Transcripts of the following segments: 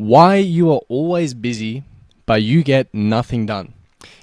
Why you are always busy, but you get nothing done.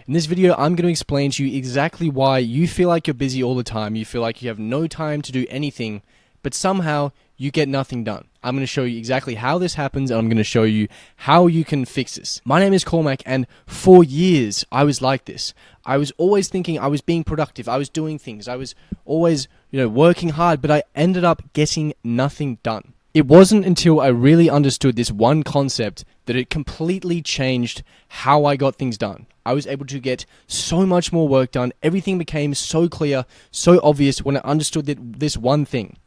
In this video, I'm going to explain to you exactly why you feel like you're busy all the time. You feel like you have no time to do anything, but somehow you get nothing done. I'm going to show you exactly how this happens, and I'm going to show you how you can fix this. My name is Cormac, and for years, I was like this. I was always thinking I was being productive. I was doing things. I was always, working hard, but I ended up getting nothing done. It wasn't until I really understood this one concept that it completely changed how I got things done. I was able to get so much more work done. Everything became so clear, so obvious when I understood this one thing.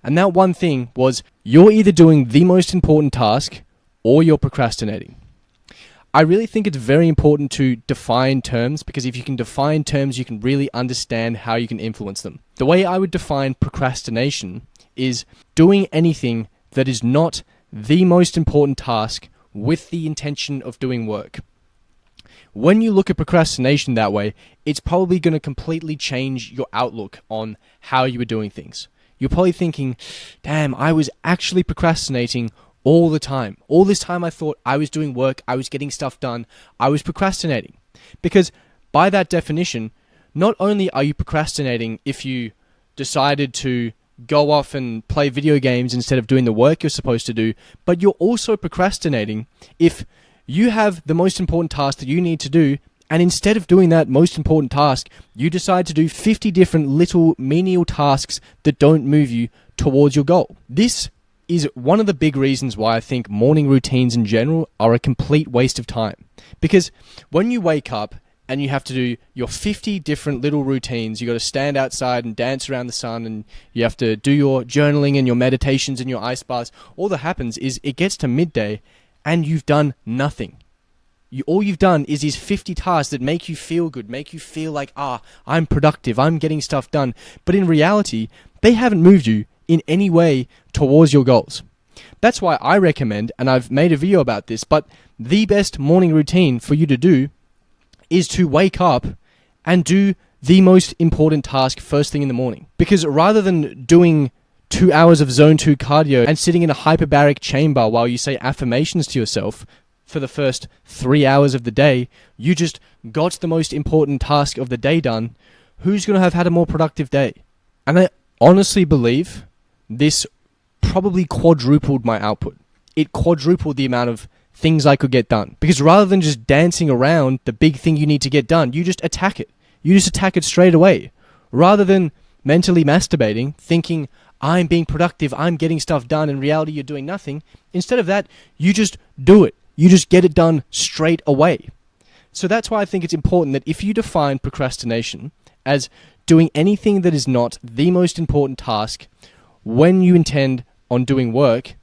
And that one thing was you're either doing the most important task or you're procrastinating. I really think it's very important to define terms, because if you can define terms, you can really understand how you can influence them. The way I would define procrastination is doing anything that is not the most important task with the intention of doing work. When you look at procrastination that way, it's probably going to completely change your outlook on how you were doing things. You're probably thinking, damn, I was actually procrastinating all the time. All this time I thought I was doing work, I was getting stuff done, I was procrastinating. Because by that definition, not only are you procrastinating if you decided to go off and play video games instead of doing the work you're supposed to do, but you're also procrastinating if you have the most important task that you need to do, and instead of doing that most important task, you decide to do 50 different little menial tasks that don't move you towards your goal. This is one of the big reasons why I think morning routines in general are a complete waste of time. Because when you wake up and you have to do your 50 different little routines, you got to stand outside and dance around the sun, and you have to do your journaling and your meditations and your ice baths. All that happens is it gets to midday and you've done nothing. All you've done is these 50 tasks that make you feel good, make you feel like, I'm productive, I'm getting stuff done. But in reality, they haven't moved you in any way towards your goals. That's why I recommend, and I've made a video about this, but the best morning routine for you to do is to wake up and do the most important task first thing in the morning. Because rather than doing 2 hours of zone 2 cardio and sitting in a hyperbaric chamber while you say affirmations to yourself for the first 3 hours of the day, you just got the most important task of the day done. Who's going to have had a more productive day? And I honestly believe this probably quadrupled my output. It quadrupled the amount of things I could get done. Because rather than just dancing around the big thing you need to get done, you just attack it. You just attack it straight away. Rather than mentally masturbating, thinking, I'm being productive, I'm getting stuff done, in reality you're doing nothing. Instead of that, you just do it. You just get it done straight away. So that's why I think it's important that if you define procrastination as doing anything that is not the most important task when you intend on doing work,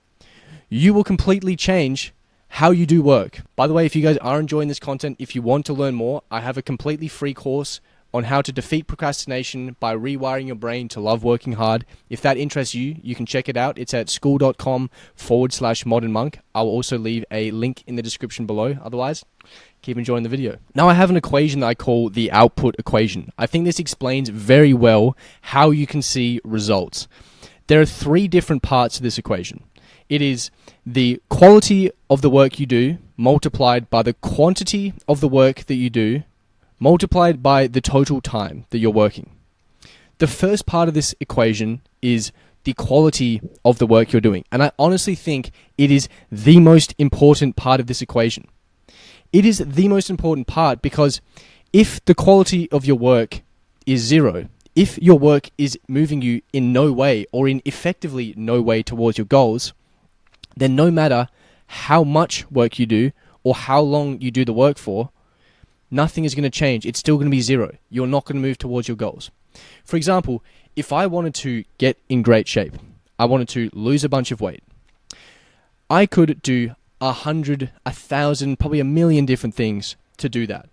you will completely change how you do work. By the way, if you guys are enjoying this content, if you want to learn more, I have a completely free course on how to defeat procrastination by rewiring your brain to love working hard. If that interests you, you can check it out. It's at school.com/modernmonk. I'll also leave a link in the description below. Otherwise, keep enjoying the video. Now I have an equation that I call the output equation. I think this explains very well how you can see results. There are 3 different parts to this equation. It is the quality of the work you do multiplied by the quantity of the work that you do multiplied by the total time that you're working. The first part of this equation is the quality of the work you're doing. And I honestly think it is the most important part of this equation. It is the most important part because if the quality of your work is 0, if your work is moving you in no way or in effectively no way towards your goals, then no matter how much work you do or how long you do the work for, nothing is going to change. It's still going to be 0. You're not going to move towards your goals. For example, if I wanted to get in great shape, I wanted to lose a bunch of weight, I could do 100, 1,000, probably 1,000,000 different things to do that.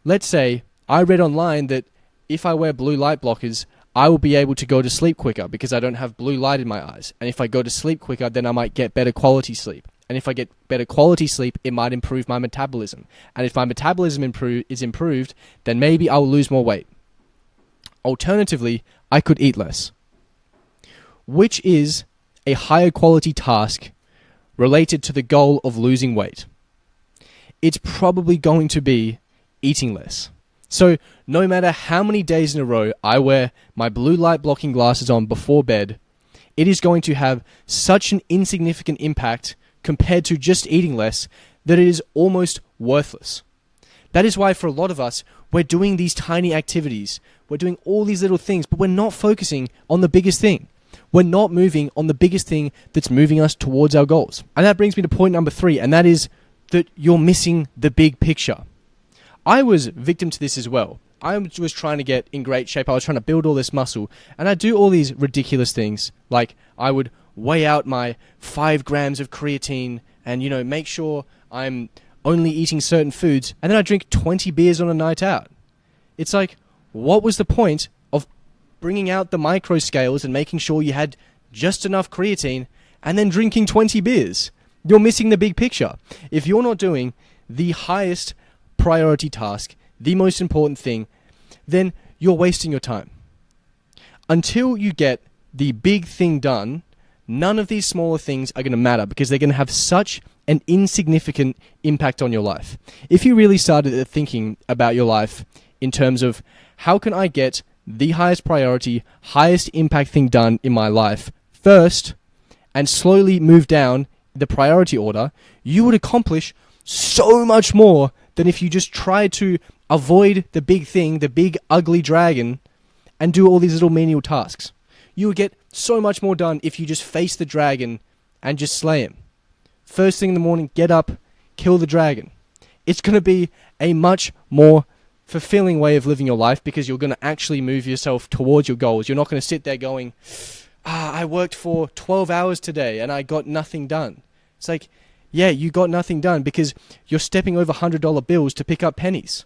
Let's say I read online that if I wear blue light blockers, I will be able to go to sleep quicker because I don't have blue light in my eyes. And if I go to sleep quicker, then I might get better quality sleep. And if I get better quality sleep, it might improve my metabolism. And if my metabolism is improved, then maybe I will lose more weight. Alternatively, I could eat less. Which is a higher quality task related to the goal of losing weight, it's probably going to be eating less. So no matter how many days in a row I wear my blue light blocking glasses on before bed, it is going to have such an insignificant impact compared to just eating less that it is almost worthless. That is why for a lot of us, we're doing these tiny activities. We're doing all these little things, but we're not focusing on the biggest thing. We're not moving on the biggest thing that's moving us towards our goals. And that brings me to point number 3, and that is that you're missing the big picture. I was victim to this as well. I was trying to get in great shape. I was trying to build all this muscle, and I do all these ridiculous things. Like I would weigh out my 5 grams of creatine and, make sure I'm only eating certain foods, and then I drink 20 beers on a night out. It's like, what was the point of bringing out the micro scales and making sure you had just enough creatine and then drinking 20 beers? You're missing the big picture. If you're not doing the highest priority task, the most important thing, then you're wasting your time. Until you get the big thing done, none of these smaller things are going to matter because they're going to have such an insignificant impact on your life. If you really started thinking about your life in terms of how can I get the highest priority, highest impact thing done in my life first and slowly move down the priority order, you would accomplish so much more than if you just tried to avoid the big thing, the big ugly dragon, and do all these little menial tasks. You would get so much more done if you just face the dragon and just slay him. First thing in the morning, get up, kill the dragon. It's going to be a much more fulfilling way of living your life because you're going to actually move yourself towards your goals. You're not going to sit there going, I worked for 12 hours today and I got nothing done. It's like, yeah, you got nothing done because you're stepping over $100 bills to pick up pennies.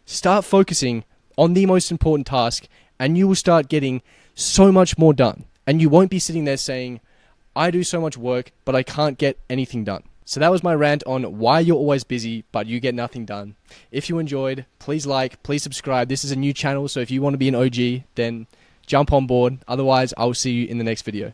Start focusing on the most important task and you will start getting so much more done. And you won't be sitting there saying, I do so much work, but I can't get anything done. So that was my rant on why you're always busy, but you get nothing done. If you enjoyed, please like, please subscribe. This is a new channel, so if you want to be an OG, then jump on board. Otherwise, I will see you in the next video.